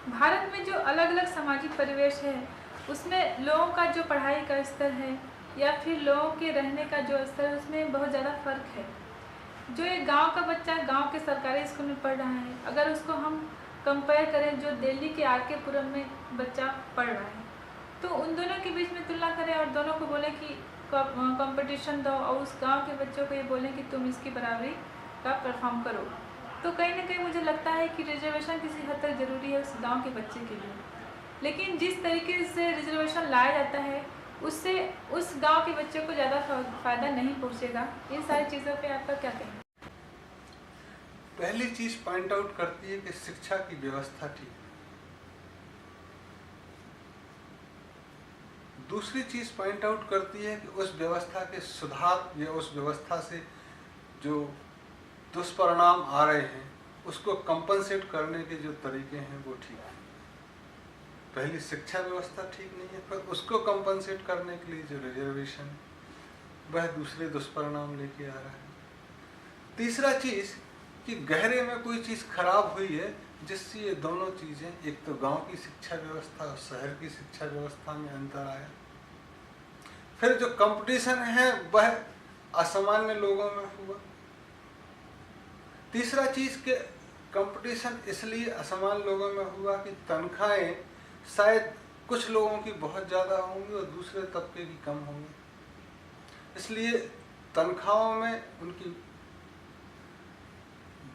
भारत में जो अलग अलग सामाजिक परिवेश है उसमें लोगों का जो पढ़ाई का स्तर है या फिर लोगों के रहने का जो स्तर है उसमें बहुत ज़्यादा फ़र्क है। जो एक गांव का बच्चा गांव के सरकारी स्कूल में पढ़ रहा है, अगर उसको हम कंपेयर करें जो दिल्ली के आर के पुरम में बच्चा पढ़ रहा है, तो उन दोनों के बीच में तुलना करें और दोनों को बोलें कि कंपटीशन दो और उस गांव के बच्चों को ये बोलें कि तुम इसकी बराबरी का परफॉर्म करो, तो कहीं ना कहीं मुझे लगता है कि रिजर्वेशन किसी हद तक ज़रूरी है उस गांव के बच्चे के लिए। लेकिन जिस तरीके से रिजर्वेशन लाया जाता है उससे उस गांव के बच्चे को ज़्यादा फ़ायदा नहीं पहुंचेगा। इन सारी चीज़ों पे आपका क्या कहना है? पहली चीज पॉइंट आउट करती है कि शिक्षा की व्यवस्था ठीक है। दूसरी चीज पॉइंट आउट करती है कि उस व्यवस्था के सुधार या उस व्यवस्था से जो दुष्परिणाम आ रहे हैं उसको कंपनसेट करने के जो तरीके हैं वो ठीक है। पहली शिक्षा व्यवस्था ठीक नहीं है, पर उसको कंपनसेट करने के लिए जो रिजर्वेशन वह दूसरे दुष्परिणाम लेके आ रहा है। तीसरा चीज कि गहरे में कोई चीज खराब हुई है जिससे ये दोनों चीजें, एक तो गांव की शिक्षा व्यवस्था और शहर की शिक्षा व्यवस्था में अंतर आया। फिर जो कंपटीशन है वह असामान्य लोगों में हुआ। तीसरा चीज के कंपटीशन इसलिए असमान लोगों में हुआ कि तनख्वाहें शायद कुछ लोगों की बहुत ज़्यादा होंगी और दूसरे तबके की कम होंगी, इसलिए तनख्वाहों में, उनकी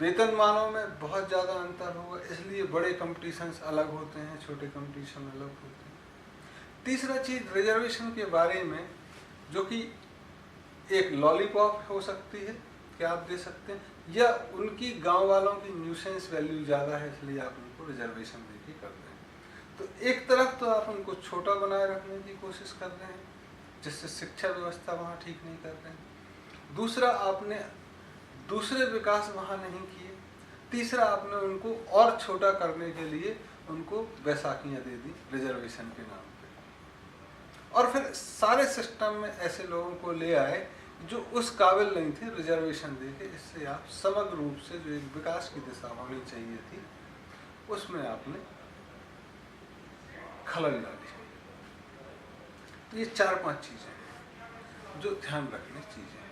वेतनमानों में बहुत ज़्यादा अंतर होगा, इसलिए बड़े कंपटीशंस अलग होते हैं, छोटे कंपटीशन अलग होते हैं। तीसरा चीज़ रिजर्वेशन के बारे में, जो कि एक लॉलीपॉप हो सकती है कि आप दे सकते हैं, या उनकी गांव वालों की न्यूसेंस वैल्यू ज़्यादा है इसलिए आप उनको रिजर्वेशन देके कर रहे हैं। तो एक तरफ तो आप उनको छोटा बनाए रखने की कोशिश कर रहे हैं जिससे शिक्षा व्यवस्था वहाँ ठीक नहीं कर रहे हैं। दूसरा, आपने दूसरे विकास वहाँ नहीं किए। तीसरा, आपने उनको और छोटा करने के लिए उनको बैसाखियाँ दे दी रिजर्वेशन के नाम पे, और फिर सारे सिस्टम में ऐसे लोगों को ले आए जो उस काबिल नहीं थे रिजर्वेशन देके। इससे आप समग्र रूप से जो एक विकास की दिशा होनी चाहिए थी उसमें आपने खलल डाली। तो ये 4-5 चीजें हैं जो ध्यान रखने चीजें हैं।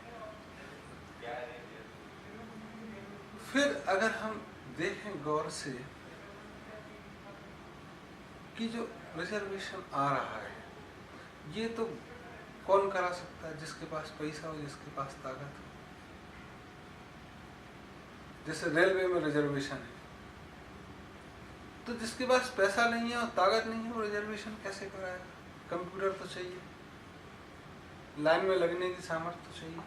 फिर अगर हम देखें गौर से कि जो रिजर्वेशन आ रहा है ये तो कौन करा सकता है? जिसके पास पैसा हो, जिसके पास ताकत हो। जैसे रेलवे में रिजर्वेशन है, तो जिसके पास पैसा नहीं है और ताकत नहीं है वो रिजर्वेशन कैसे कराएगा? कंप्यूटर तो चाहिए, लाइन में लगने की सामर्थ्य तो चाहिए।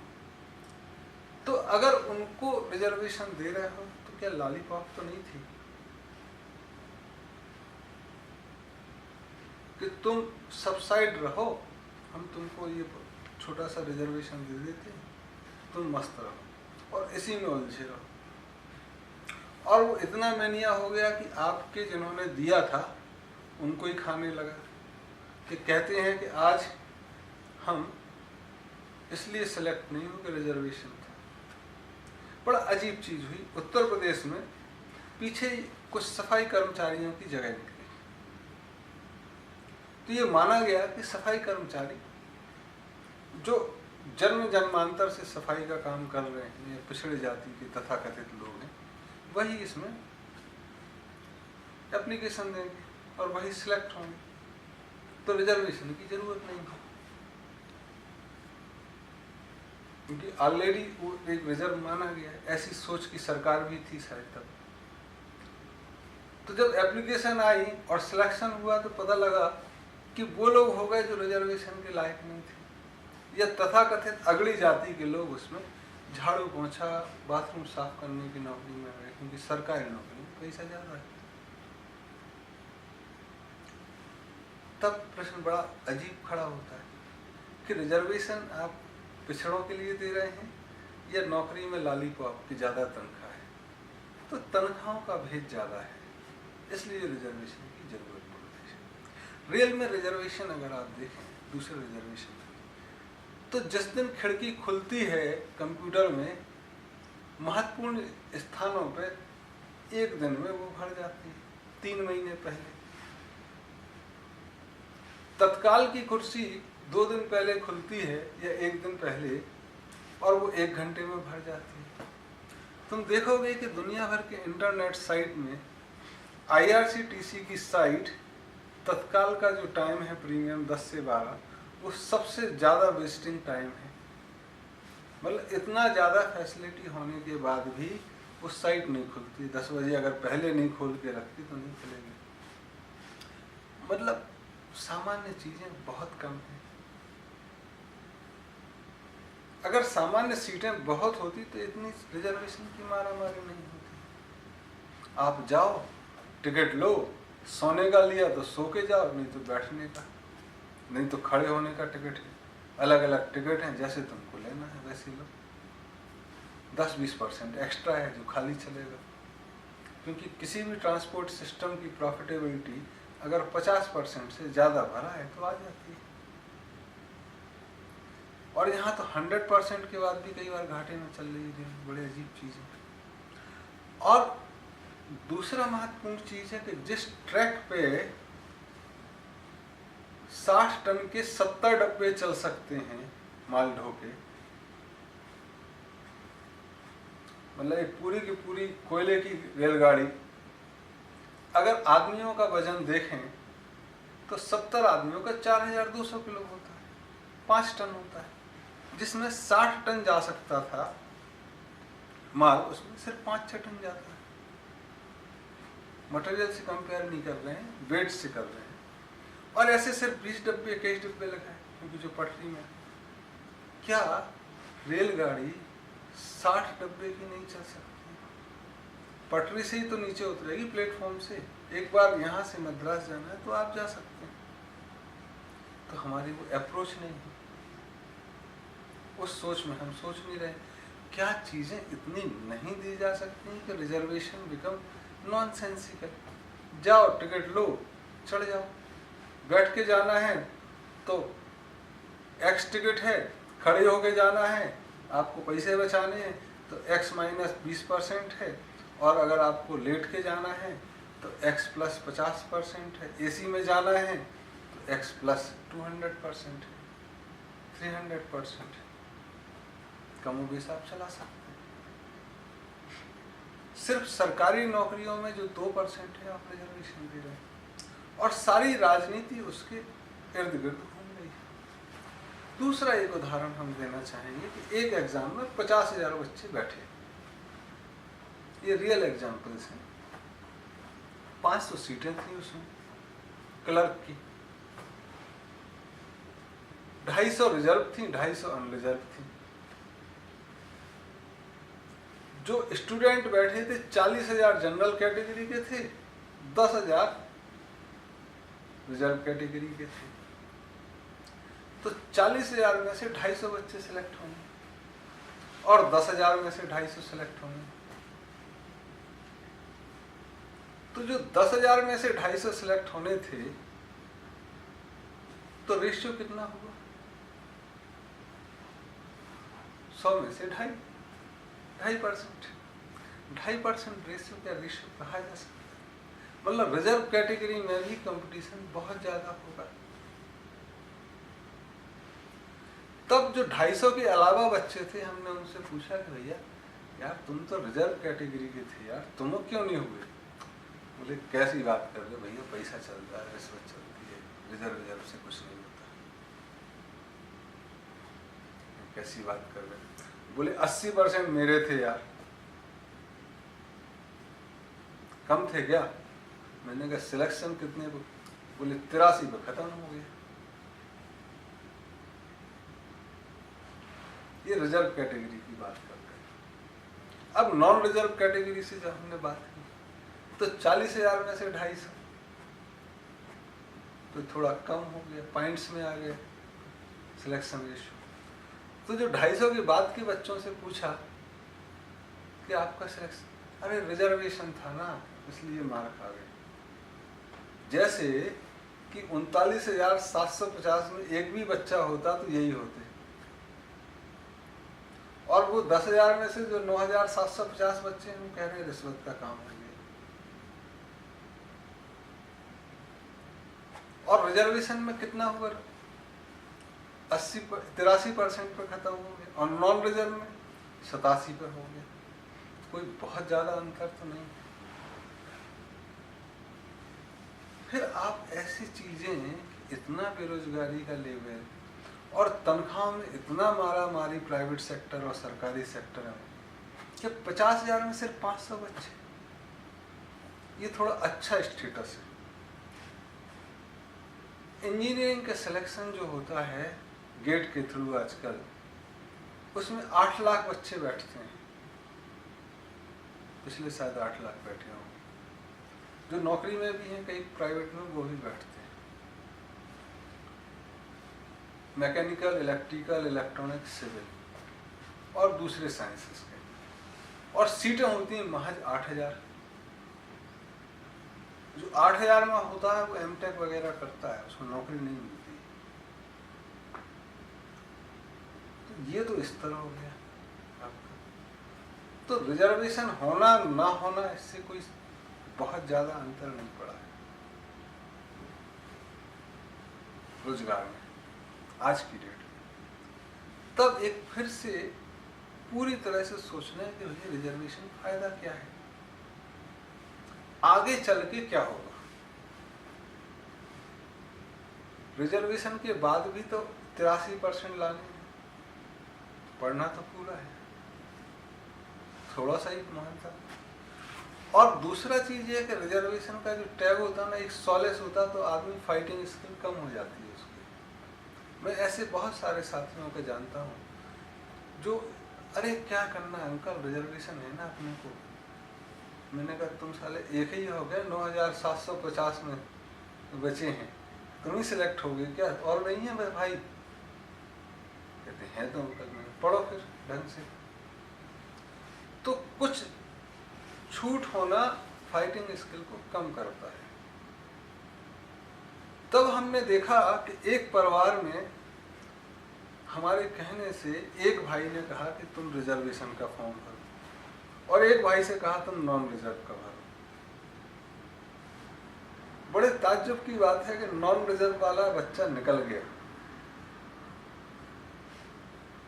तो अगर उनको रिजर्वेशन दे रहे हो तो क्या लॉलीपॉप तो नहीं थी कि तुम सबसाइड रहो, हम तुमको ये छोटा सा रिजर्वेशन दे देते हैं, तुम मस्त रहो और इसी में उलझे रहो। और वो इतना मैनिया हो गया कि आपके जिन्होंने दिया था उनको ही खाने लगा, कि कहते हैं कि आज हम इसलिए सेलेक्ट नहीं हो कि रिजर्वेशन था। बड़ा अजीब चीज हुई। उत्तर प्रदेश में पीछे कुछ सफाई कर्मचारियों की जगह निकली, तो ये माना गया कि सफाई कर्मचारी जो जन्म जन्मांतर से सफाई का काम कर रहे हैं, ये पिछड़े जाति के तथाकथित लोग हैं, वही इसमें एप्लीकेशन देंगे और वही सिलेक्ट होंगे, तो रिजर्वेशन की जरूरत नहीं है, क्योंकि ऑलरेडी वो एक रिजर्व माना गया है। ऐसी सोच की सरकार भी थी शायद तब। तो जब एप्लीकेशन आई और सिलेक्शन हुआ तो पता लगा कि वो लोग हो गए जो रिजर्वेशन के लायक नहीं थे, या तथाकथित अगली जाति के लोग उसमें झाड़ू पोंछा, बाथरूम साफ करने की नौकरी में गए, क्योंकि सरकारी नौकरी में पैसा ज्यादा है। तब प्रश्न बड़ा अजीब खड़ा होता है कि रिजर्वेशन आप पिछड़ों के लिए दे रहे हैं या नौकरी में लॉलीपॉप की ज्यादा तनख्वाह है? तो तनख्वाहों का भेद ज्यादा है, इसलिए रिजर्वेशन की जरूरत पड़ती है। रेल में रिजर्वेशन अगर आप देखें, दूसरे रिजर्वेशन, तो जिस दिन खिड़की खुलती है कंप्यूटर में, महत्वपूर्ण स्थानों पे एक दिन में वो भर जाती है। 3 महीने पहले। तत्काल की कुर्सी 2 दिन पहले खुलती है या 1 दिन पहले, और वो 1 घंटे में भर जाती है। तुम देखोगे कि दुनिया भर के इंटरनेट साइट में IRCTC की साइट तत्काल का जो टाइम है प्रीमियम 10 से 12, वो सबसे ज़्यादा वेस्टिंग टाइम है। मतलब इतना ज़्यादा फैसिलिटी होने के बाद भी वो साइट नहीं खुलती। 10 बजे अगर पहले नहीं खोल के रखती तो नहीं खुलेगी। मतलब सामान्य चीज़ें बहुत कम हैं। अगर सामान्य सीटें बहुत होती तो इतनी रिजर्वेशन की मारामारी नहीं होती। आप जाओ, टिकट लो, सोने का लिया तो सो के जाओ, नहीं तो बैठने का, नहीं तो खड़े होने का टिकट है। अलग अलग टिकट हैं, जैसे तुमको लेना है वैसे लो। 10-20% एक्स्ट्रा है जो खाली चलेगा, क्योंकि किसी भी ट्रांसपोर्ट सिस्टम की प्रॉफिटेबिलिटी अगर 50% से ज़्यादा भरा है तो आ जाती है। और यहाँ तो 100% के बाद भी कई बार घाटे में चल रही है। बड़े अजीब चीज़ है। और दूसरा महत्वपूर्ण चीज़ है कि जिस ट्रैक पे 60 टन के 70 डब्बे चल सकते हैं माल ढो के, मतलब एक पूरी की पूरी कोयले की रेलगाड़ी, अगर आदमियों का वजन देखें तो 70 आदमियों का 4200 किलो होता है, 5 टन होता है। जिसमें 60 टन जा सकता था माल, उसमें सिर्फ 5-6 टन जाता है। मटेरियल से कंपेयर नहीं कर रहे हैं, वेट से कर रहे हैं। और ऐसे सिर्फ 20 डब्बे 21 डब्बे लगाए, क्योंकि जो पटरी में, क्या रेलगाड़ी 60 डब्बे की नहीं चल सकती? पटरी से ही तो नीचे उतरेगी, प्लेटफॉर्म से। एक बार यहाँ से मद्रास जाना है तो आप जा सकते हैं। तो हमारी वो अप्रोच नहीं है, उस सोच में हम सोच नहीं रहे। क्या चीज़ें इतनी नहीं दी जा सकती कि रिजर्वेशन बिकम नॉनसेंसिकल। जाओ, टिकट लो, चढ़ जाओ। बैठ के जाना है तो एक्स टिकट है, खड़े होके जाना है, आपको पैसे बचाने हैं तो x - 20% है, और अगर आपको लेट के जाना है तो x + 50% है। AC में जाना है तो x + 200% है, 300% है। कमो बेश आप चला सकते हैं। सिर्फ सरकारी नौकरियों में जो 2% है आप रिजर्वेशन दे रहे हैं, और सारी राजनीति उसके इर्द गिर्द घूम रही है। दूसरा एक उदाहरण हम देना चाहेंगे कि एक एग्जाम में 50,000 बच्चे बैठे, ये रियल एग्जाम्पल्स हैं। 500 सीटें थी उसमें क्लर्क की, 250 रिजर्व थी, 250 अनरिजर्व थी। जो स्टूडेंट बैठे थे 40,000 जनरल कैटेगरी के थे, 10,000 रिजर्व कैटेगरी के थे। तो 40,000 में से 250 बच्चे सिलेक्ट होंगे और 10,000 में से 250 सिलेक्ट होंगे। तो जो 10,000 में से 250 सिलेक्ट होने थे, तो रेशियो कितना हुआ? 100 में से 2.5%। 2.5% रेशियो क्या रेशियो कहा जा सकता है? मतलब रिजर्व कैटेगरी में भी कंपटीशन बहुत ज्यादा होगा। तब जो 250 के अलावा बच्चे थे, हमने उनसे पूछा कि भैया यार तुम तो रिजर्व कैटेगरी के थे यार, तुम क्यों नहीं हुए? बोले कैसी बात कर रहे भैया, पैसा चलता है, रिश्वत चलती है, रिजर्व से कुछ नहीं होता। कैसी बात कर रहे? बोले 80% मेरे थे यार। कम थे क्या? मैंने कहा सिलेक्शन कितने? बोले 83 पे खत्म हो गया। ये रिजर्व कैटेगरी की बात करते हैं। अब नॉन रिजर्व कैटेगरी से जब हमने बात की तो 40,000 में से 250 तो थोड़ा कम हो गया, पॉइंट्स में आ गया सिलेक्शन रेशियो। तो जो 250 के बाद के बच्चों से पूछा कि आपका सिलेक्शन, अरे रिजर्वेशन था ना इसलिए मार्क आ गए। जैसे कि 39,750 में एक भी बच्चा होता तो यही होते, और वो 10,000 में से जो 9,750 बच्चे हम कह रहे हैं रिश्वत का काम हो गया। और रिजर्वेशन में कितना हुआ, 83% पर खत्म हो गया, और नॉन रिजर्व में 87 पर हो गया। कोई बहुत ज्यादा अंतर तो नहीं। फिर आप ऐसी चीजें, इतना बेरोजगारी का लेवल और तनख्वाह में इतना मारा मारी प्राइवेट सेक्टर और सरकारी सेक्टर में, कि 50,000 में सिर्फ 500 बच्चे, ये थोड़ा अच्छा स्टेटस है। इंजीनियरिंग का सिलेक्शन जो होता है गेट के थ्रू आजकल, उसमें 8 लाख बच्चे बैठते हैं, पिछले शायद 8 लाख बैठे हों। जो नौकरी में भी हैं, कई प्राइवेट में, वो भी बैठते हैं। मैकेनिकल, इलेक्ट्रिकल, इलेक्ट्रॉनिक्स, सिविल और दूसरे साइंसेस के, और सीटें होती हैं महज 8,000। जो 8,000 में होता है वो एमटेक वगैरह करता है, उसको नौकरी नहीं मिलती। तो ये तो स्तर हो गया आपका। तो रिजर्वेशन होना ना होना, इससे कोई बहुत ज्यादा अंतर नहीं पड़ा है रोजगार में आज की डेट में। तब एक फिर से पूरी तरह से सोचना है कि भैया रिजर्वेशन फायदा क्या है, आगे चल के क्या होगा। रिजर्वेशन के बाद भी तो 83% लाने हैं, पढ़ना तो पूरा है, थोड़ा सा ही मानता। और दूसरा चीज ये है कि रिजर्वेशन का जो टैग होता है ना, एक सॉलेस होता, तो आदमी फाइटिंग स्किल कम हो जाती है उसकी। मैं ऐसे बहुत सारे साथियों को जानता हूँ जो, अरे क्या करना है अंकल, रिजर्वेशन है ना अपने को। मैंने कहा तुम साले एक ही हो गए, 9,750 में बचे हैं, तुम ही सिलेक्ट हो गए क्या, और नहीं है भाई? कहते हैं तो अंकल, मैंने पढ़ो फिर ढंग से। तो कुछ छूट होना फाइटिंग स्किल को कम करता है। तब हमने देखा कि एक परिवार में हमारे कहने से एक भाई ने कहा कि तुम रिजर्वेशन का फॉर्म भरो, और एक भाई से कहा तुम नॉन रिजर्व का भरो। बड़े ताज्जुब की बात है कि नॉन रिजर्व वाला बच्चा निकल गया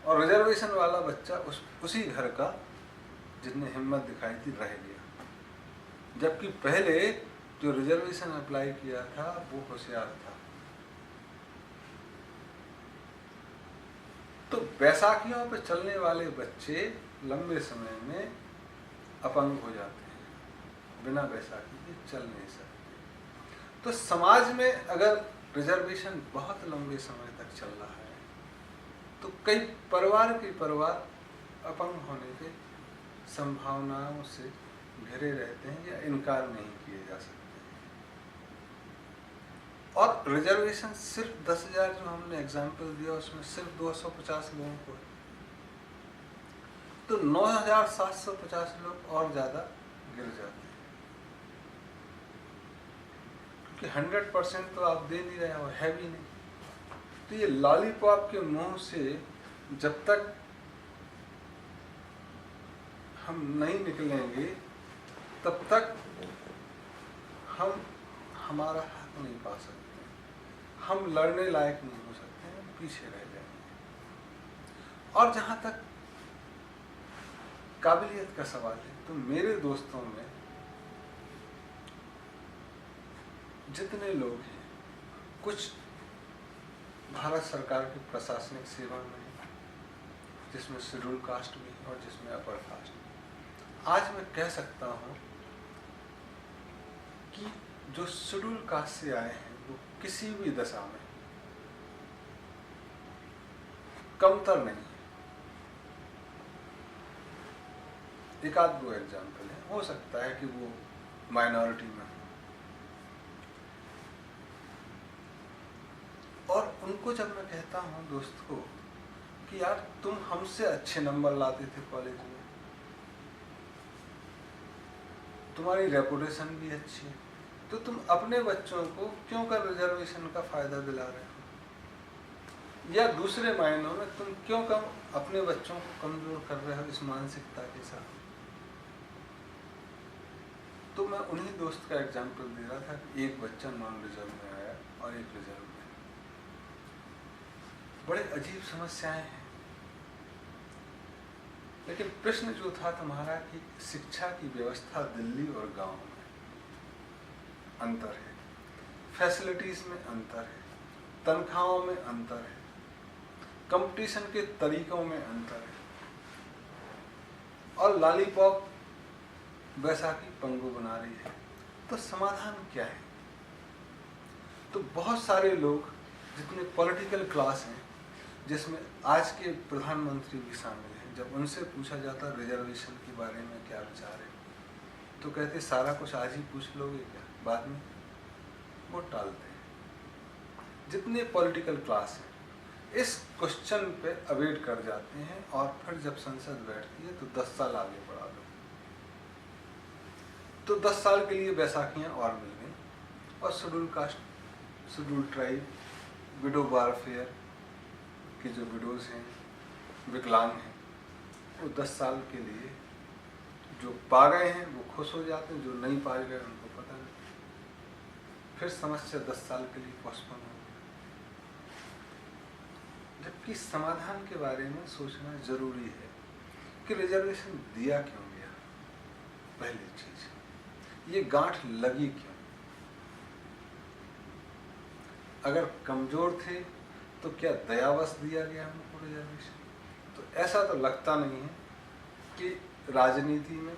और रिजर्वेशन वाला बच्चा उसी घर का जिसने हिम्मत दिखाई थी रह गया। जबकि पहले जो रिजर्वेशन अप्लाई किया था वो होशियार था। तो बैसाखियों पे चलने वाले बच्चे लंबे समय में अपंग हो जाते हैं, बिना बैसाखी के चल नहीं सकते। तो समाज में अगर रिजर्वेशन बहुत लंबे समय तक चल रहा है तो कई परिवार के परिवार अपंग होने के संभावनाओं से घिरे रहते हैं या इनकार नहीं किए जा सकते। और रिजर्वेशन सिर्फ 10,000 जो हमने एग्जाम्पल दिया उसमें सिर्फ 250 लोगों को है, तो 9,750 लोग और ज्यादा गिर जाते हैं, क्योंकि 100% तो आप दे नहीं रहे हो, है भी नहीं। तो ये लॉलीपॉप के मुंह से जब तक हम नहीं निकलेंगे तब तक हम हमारा हक नहीं पा सकते, हम लड़ने लायक नहीं हो सकते, हम पीछे रह जाएंगे। और जहाँ तक काबिलियत का सवाल है, तो मेरे दोस्तों में जितने लोग हैं, कुछ भारत सरकार की प्रशासनिक सेवा में, जिसमें शेड्यूल कास्ट भी है और जिसमें अपर कास्ट। आज मैं कह सकता हूँ कि जो शेड्यूल कास्ट से आए हैं वो किसी भी दशा में कमतर नहीं है। एक आध दो एग्जाम्पल है, हो सकता है कि वो माइनॉरिटी में हो। और उनको जब मैं कहता हूँ दोस्त को कि यार तुम हमसे अच्छे नंबर लाते थे कॉलेज में, तुम्हारी रेपुटेशन भी अच्छी है, तो तुम अपने बच्चों को क्यों कर रिजर्वेशन का फायदा दिला रहे हो, या दूसरे मायनों में तुम क्यों कम अपने बच्चों को कमजोर कर रहे हो इस मानसिकता के साथ। तो मैं उन्हीं दोस्त का एग्जाम्पल दे रहा था कि एक बच्चा नॉन रिजर्व में आया और एक रिजर्व में। बड़े अजीब समस्याएं हैं। लेकिन प्रश्न जो था तुम्हारा कि शिक्षा की व्यवस्था दिल्ली और गांव में अंतर है, फैसिलिटीज में अंतर है, तनख्वाहों में अंतर है, कंपटीशन के तरीकों में अंतर है, और लॉलीपॉप बैसाखी पंगु बना रही है। तो समाधान क्या है? तो बहुत सारे लोग जितने पॉलिटिकल क्लास हैं, जिसमें आज के प्रधानमंत्री भी शामिल हैं, जब उनसे पूछा जाता रिजर्वेशन के बारे में क्या विचार है, तो कहते सारा कुछ आज ही पूछ लोगे क्या, बाद में? वो टालते हैं। जितने पॉलिटिकल क्लास हैं इस क्वेश्चन पे अवेट कर जाते हैं, और फिर जब संसद बैठती है तो 10 साल आगे बढ़ा दो। तो 10 साल के लिए बैसाखियां और मिल गई, और schedule caste, schedule tribe, window warfare के जो विडोज हैं, विकलांग हैं, वो 10 साल के लिए जो पा गए हैं वो खुश हो जाते हैं, जो नहीं पा गए उनको पता नहीं, फिर समस्या 10 साल के लिए पोस्टपोन हो गई। जबकि समाधान के बारे में सोचना जरूरी है कि रिजर्वेशन दिया क्यों गया। पहली चीज, ये गांठ लगी क्यों? अगर कमजोर थे तो क्या दयावश दिया गया हमको रिजर्वेशन? तो ऐसा तो लगता नहीं है कि राजनीति में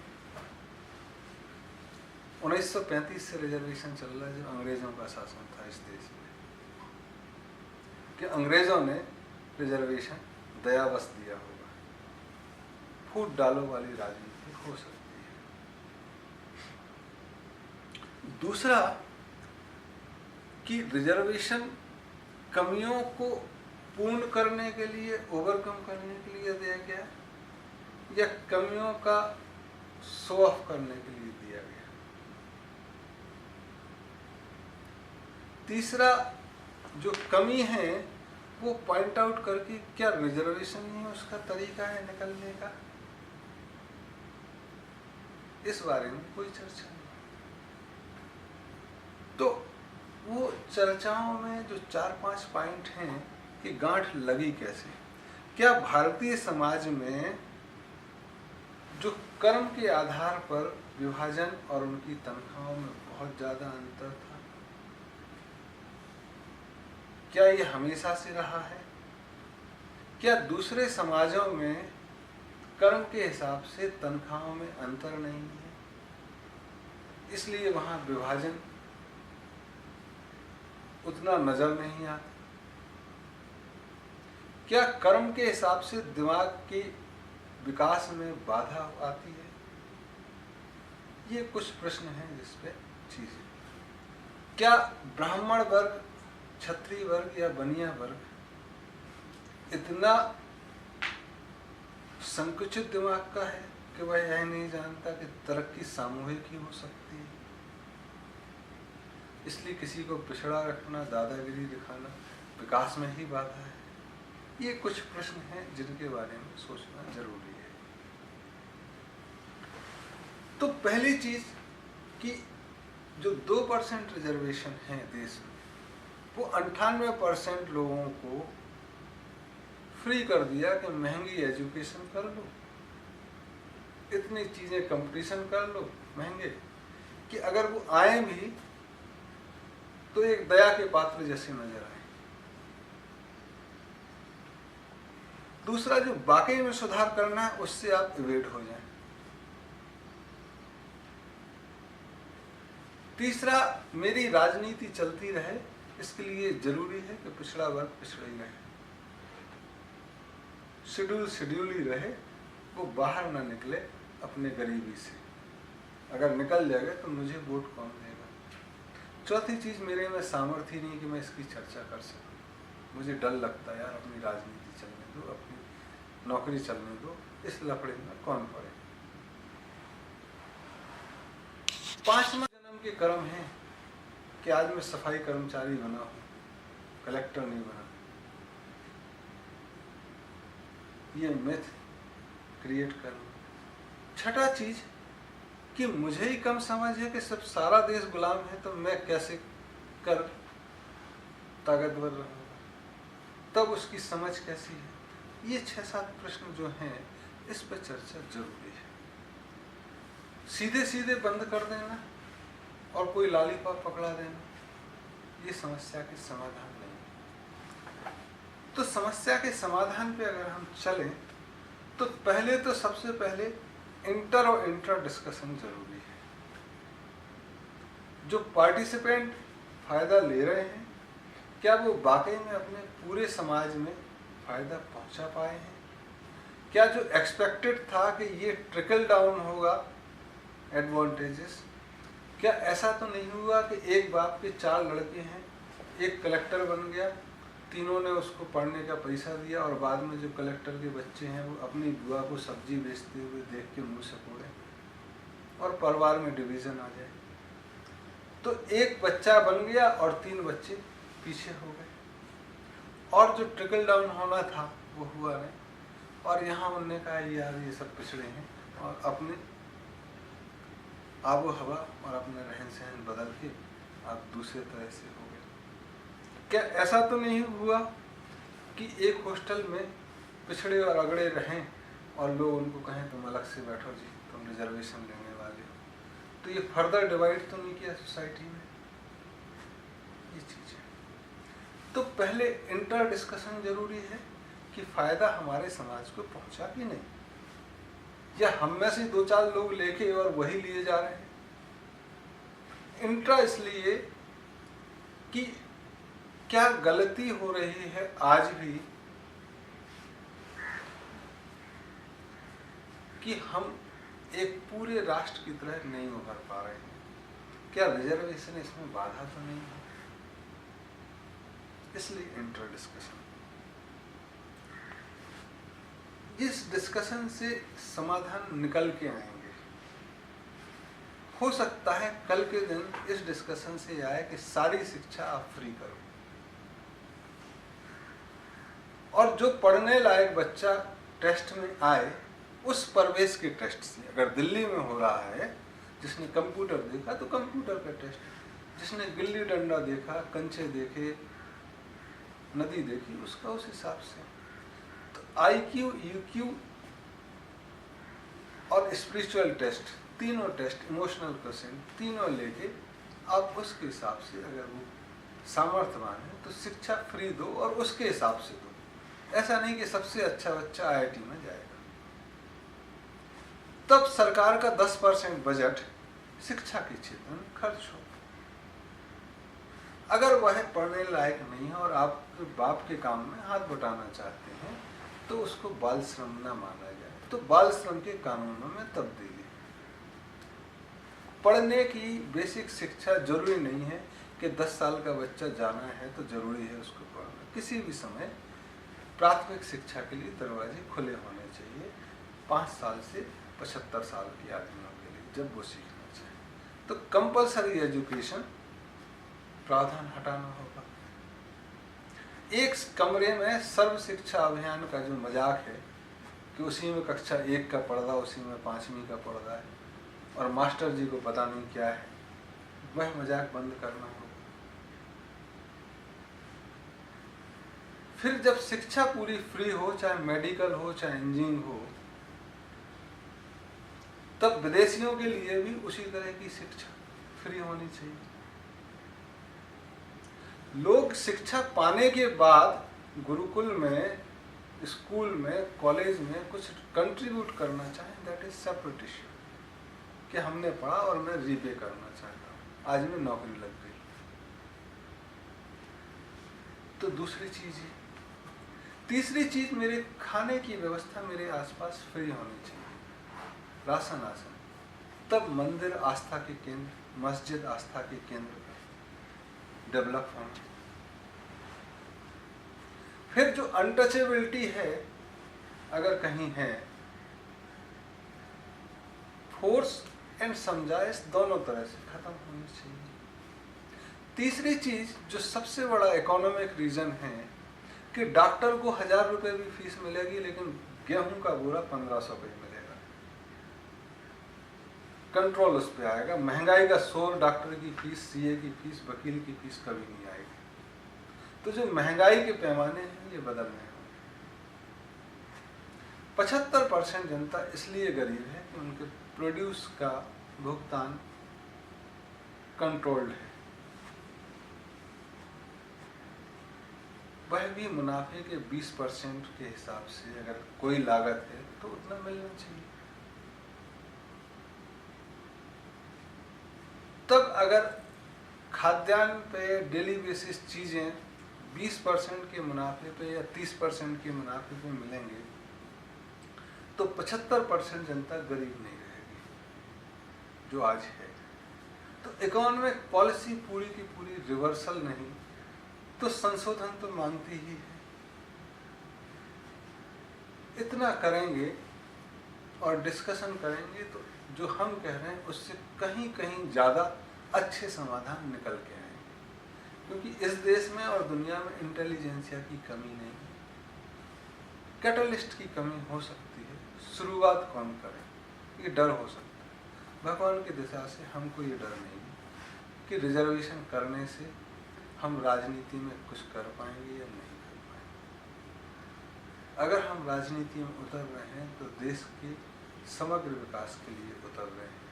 1935 से रिजर्वेशन चल रहा है, जो अंग्रेजों का शासन था इस देश में, कि अंग्रेजों ने रिजर्वेशन दयावश दिया होगा। फूट डालो वाली राजनीति हो सकती है। दूसरा कि रिजर्वेशन कमियों को पूर्ण करने के लिए, ओवरकम करने के लिए दिया गया, या कमियों का शो ऑफ करने के लिए दिया गया। तीसरा, जो कमी है वो पॉइंट आउट करके क्या रिजर्वेशन ही उसका तरीका है निकलने का, इस बारे में कोई चर्चा नहीं। तो वो चर्चाओं में जो 4-5 पॉइंट हैं कि गांठ लगी कैसे। क्या भारतीय समाज में जो कर्म के आधार पर विभाजन और उनकी तनख्वाहों में बहुत ज्यादा अंतर था, क्या ये हमेशा से रहा है? क्या दूसरे समाजों में कर्म के हिसाब से तनख्वाहों में अंतर नहीं है, इसलिए वहां विभाजन उतना नजर नहीं आता? क्या कर्म के हिसाब से दिमाग के विकास में बाधा आती है? ये कुछ प्रश्न हैं जिस पे चीजें। क्या ब्राह्मण वर्ग, क्षत्रिय वर्ग या बनिया वर्ग इतना संकुचित दिमाग का है कि वह यह नहीं जानता कि तरक्की सामूहिक ही हो सकती है, इसलिए किसी को पिछड़ा रखना, दादागिरी दिखाना विकास में ही बाधा है? ये कुछ प्रश्न हैं जिनके बारे में सोचना जरूरी है। तो पहली चीज कि जो 2% रिजर्वेशन है देश में, वो 98% लोगों को फ्री कर दिया कि महंगी एजुकेशन कर लो, इतनी चीजें कंपटीशन कर लो महंगे, कि अगर वो आए भी तो एक दया के पात्र जैसे नजर आए। दूसरा, जो वाकई में सुधार करना है उससे आप इवेट हो जाएं। तीसरा, मेरी राजनीति चलती रहे, इसके लिए जरूरी है कि पिछड़ा वर्ग पिछड़ा ही रहे, शेड्यूल ही रहे, वो बाहर ना निकले अपने गरीबी से। अगर निकल जाएगा तो मुझे वोट कौन देगा? चौथी चीज, मेरे में सामर्थ्य नहीं कि मैं इसकी चर्चा कर सकूं। मुझे डर लगता है यार, अपनी राजनीति चलने दो, अपनी नौकरी चलने दो, इस लफड़े में कौन पड़े। 5वां जन्म के कर्म है कि आज मैं सफाई कर्मचारी बना हूं, कलेक्टर नहीं बना। ये मिथ क्रिएट करना। छठा चीज कि मुझे ही कम समझ है कि सब सारा देश गुलाम है, तो मैं कैसे कर ताकतवर रहूँगा, तब उसकी समझ कैसी है। ये 6-7 प्रश्न जो हैं, इस पर चर्चा जरूरी है। सीधे सीधे बंद कर देना और कोई लॉलीपॉप पकड़ा देना, ये समस्या के समाधान नहीं है। तो समस्या के समाधान पे अगर हम चलें, तो पहले तो सबसे पहले इंटर और इंट्रा डिस्कशन जरूरी है। जो पार्टिसिपेंट फायदा ले रहे हैं, क्या वो वाकई में अपने पूरे समाज में फायदा पहुंचा पाए हैं? क्या जो एक्सपेक्टेड था कि ये ट्रिकल डाउन होगा एडवांटेजेस, क्या ऐसा तो नहीं हुआ कि एक बाप के 4 लड़के हैं, एक कलेक्टर बन गया, तीनों ने उसको पढ़ने का पैसा दिया और बाद में जो कलेक्टर के बच्चे हैं वो अपनी बुआ को सब्जी बेचते हुए देख के मुंह सकोड़े और परिवार में डिवीजन आ जाए। तो एक बच्चा बन गया और 3 बच्चे पीछे हो गए, और जो ट्रिकल डाउन होना था वो हुआ नहीं। और यहाँ उन्होंने कहा यार ये सब पिछड़े हैं, और अपने आबो हवा और अपने रहन सहन बदल के आप दूसरे तरह से हो गए। क्या ऐसा तो नहीं हुआ कि एक हॉस्टल में पिछड़े और अगड़े रहें और लोग उनको कहें तुम अलग से बैठो जी, तुम रिजर्वेशन लेने वाले हो? तो ये फर्दर डिवाइड तो नहीं किया सोसाइटी में? ये चीज़ है। तो पहले इंटर डिस्कशन जरूरी है कि फायदा हमारे समाज को पहुंचा कि नहीं, या हम में से 2-4 लोग लेके और वही लिए जा रहे हैं। इंट्रा इसलिए कि क्या गलती हो रही है आज भी कि हम एक पूरे राष्ट्र की तरह नहीं उभर पा रहे हैं? क्या रिजर्वेशन इसमें बाधा तो नहीं है? इसलिए इंटर डिस्कशन। इस डिस्कशन से समाधान निकल के आएंगे। हो सकता है कल के दिन इस डिस्कशन से आए कि सारी शिक्षा आप फ्री करो, और जो पढ़ने लायक बच्चा टेस्ट में आए उस प्रवेश के टेस्ट से, अगर दिल्ली में हो रहा है, जिसने कंप्यूटर देखा तो कंप्यूटर का टेस्ट, जिसने गिल्ली डंडा देखा, कंचे देखे, नदी देखी, उसका उस हिसाब से। तो IQ, UQ और स्पिरिचुअल टेस्ट, तीनों टेस्ट, इमोशनल क्वेश्चन, तीनों लेके आप उसके हिसाब से, अगर वो सामर्थ्यवान है तो शिक्षा फ्री दो और उसके हिसाब से दो। ऐसा नहीं कि सबसे अच्छा बच्चा IIT में जाएगा। तब सरकार का 10% बजट शिक्षा के क्षेत्र में खर्च हो। अगर वह पढ़ने लायक नहीं है और आप बाप के काम में हाथ बटाना चाहते हैं, तो उसको बाल श्रम न माना जाए, तो बाल श्रम के कानूनों में तब्दीली। पढ़ने की बेसिक शिक्षा जरूरी नहीं है कि 10 साल का बच्चा जाना है तो जरूरी है उसको पढ़ना। किसी भी समय प्राथमिक शिक्षा के लिए दरवाजे खुले होने चाहिए 5 साल से 75 साल की आदमियों के लिए, जब वो सीखना चाहे। तो कंपलसरी एजुकेशन प्रावधान हटाना होगा। एक कमरे में सर्व शिक्षा अभियान का जो मजाक है कि उसी में कक्षा 1 का पर्दा, उसी में 5वीं का पर्दा है और मास्टर जी को पता नहीं क्या है, वह मजाक बंद करना होगा। फिर जब शिक्षा पूरी फ्री हो, चाहे मेडिकल हो चाहे इंजीनियरिंग हो, तब विदेशियों के लिए भी उसी तरह की शिक्षा फ्री होनी चाहिए। लोग शिक्षा पाने के बाद गुरुकुल में, स्कूल में, कॉलेज में कुछ कंट्रीब्यूट करना चाहें, दैट इज सेपरेट इश्यू, कि हमने पढ़ा और मैं रीपे करना चाहता हूँ, आज में नौकरी लग गई। तो दूसरी चीज है। तीसरी चीज, मेरे खाने की व्यवस्था मेरे आसपास फ्री होनी चाहिए, राशन आसन। तब मंदिर आस्था के केंद्र, मस्जिद आस्था के केंद्र डेवलप होना। फिर जो अनटचेबिलिटी है, अगर कहीं है, फोर्स एंड समझाइश दोनों तरह से खत्म होनी चाहिए। तीसरी चीज जो सबसे बड़ा इकोनॉमिक रीजन है कि डॉक्टर को 1000 रुपए भी फीस मिलेगी, लेकिन गेहूं का बोरा 1500 पे मिलेगा। कंट्रोल उस पर आएगा। महंगाई का शोर डॉक्टर की फीस, सीए की फीस, वकील की फीस कभी नहीं आएगी। तो जो महंगाई के पैमाने हैं ये बदल रहे हैं। 75% जनता इसलिए गरीब है कि उनके प्रोड्यूस का भुगतान कंट्रोल्ड है, वह भी मुनाफे के 20% के हिसाब से। अगर कोई लागत है तो उतना मिलना चाहिए। तब अगर खाद्यान्न पे डेली बेसिस चीजें 20% के मुनाफे पे या 30% के मुनाफे पे मिलेंगे तो 75% जनता गरीब नहीं रहेगी जो आज है। तो इकोनॉमिक पॉलिसी पूरी की पूरी रिवर्सल नहीं तो संशोधन तो मांगती ही है। इतना करेंगे और डिस्कशन करेंगे तो जो हम कह रहे हैं उससे कहीं कहीं ज़्यादा अच्छे समाधान निकल के आएंगे, क्योंकि इस देश में और दुनिया में इंटेलिजेंसिया की कमी नहीं है, कैटलिस्ट की कमी हो सकती है। शुरुआत कौन करे, ये डर हो सकता है। भगवान की दिशा से हमको ये डर नहीं है कि रिजर्वेशन करने से हम राजनीति में कुछ कर पाएंगे या नहीं कर पाएंगे। अगर हम राजनीति में उतर रहे हैं तो देश के समग्र विकास के लिए उतर रहे हैं।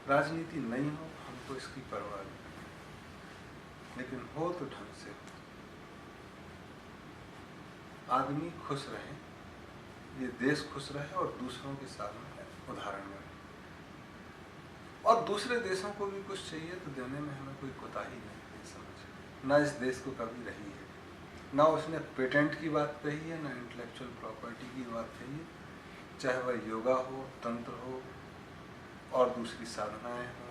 राजनीति नहीं हो हमको इसकी परवाह नहीं, लेकिन हो तो ढंग से हो। आदमी खुश रहे, ये देश खुश रहे और दूसरों के सामने उदाहरण बने। और दूसरे देशों को भी कुछ चाहिए तो देने में हमें कोई कोताही नहीं समझ, ना इस देश को कभी रही है, ना उसने पेटेंट की बात कही है, ना इंटेलेक्चुअल प्रॉपर्टी की बात कही है, चाहे वह योगा हो, तंत्र हो और दूसरी साधनाएं हो,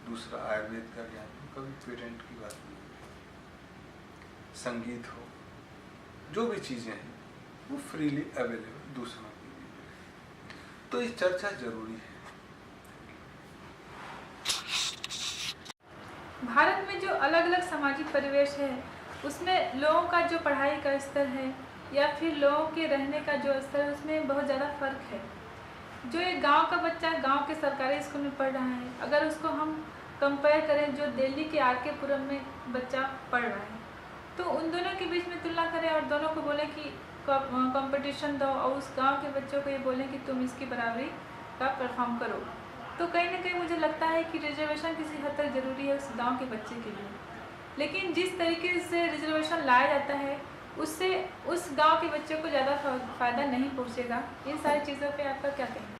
दूसरा आयुर्वेद का ज्ञान हो, कभी पेटेंट की बात नहीं है। संगीत हो, जो भी चीज़ें हैं वो फ्रीली अवेलेबल दूसरों के लिए, तो ये चर्चा जरूरी है। भारत में जो अलग अलग सामाजिक परिवेश है उसमें लोगों का जो पढ़ाई का स्तर है या फिर लोगों के रहने का जो स्तर है उसमें बहुत ज़्यादा फ़र्क है। जो एक गांव का बच्चा गांव के सरकारी स्कूल में पढ़ रहा है, अगर उसको हम कंपेयर करें जो दिल्ली के आर.के. पुरम में बच्चा पढ़ रहा है, तो उन दोनों के बीच में तुलना करें और दोनों को बोलें कि कंपटीशन दो और उस गांव के बच्चों को ये बोलें कि तुम इसकी बराबरी का परफॉर्म करो, तो कहीं ना कहीं मुझे लगता है कि रिजर्वेशन किसी हद तक ज़रूरी है उस गांव के बच्चे के लिए। लेकिन जिस तरीके से रिजर्वेशन लाया जाता है उससे उस गांव के बच्चों को ज़्यादा फ़ायदा नहीं पहुंचेगा। इन सारी चीज़ों पे आपका क्या कहना है?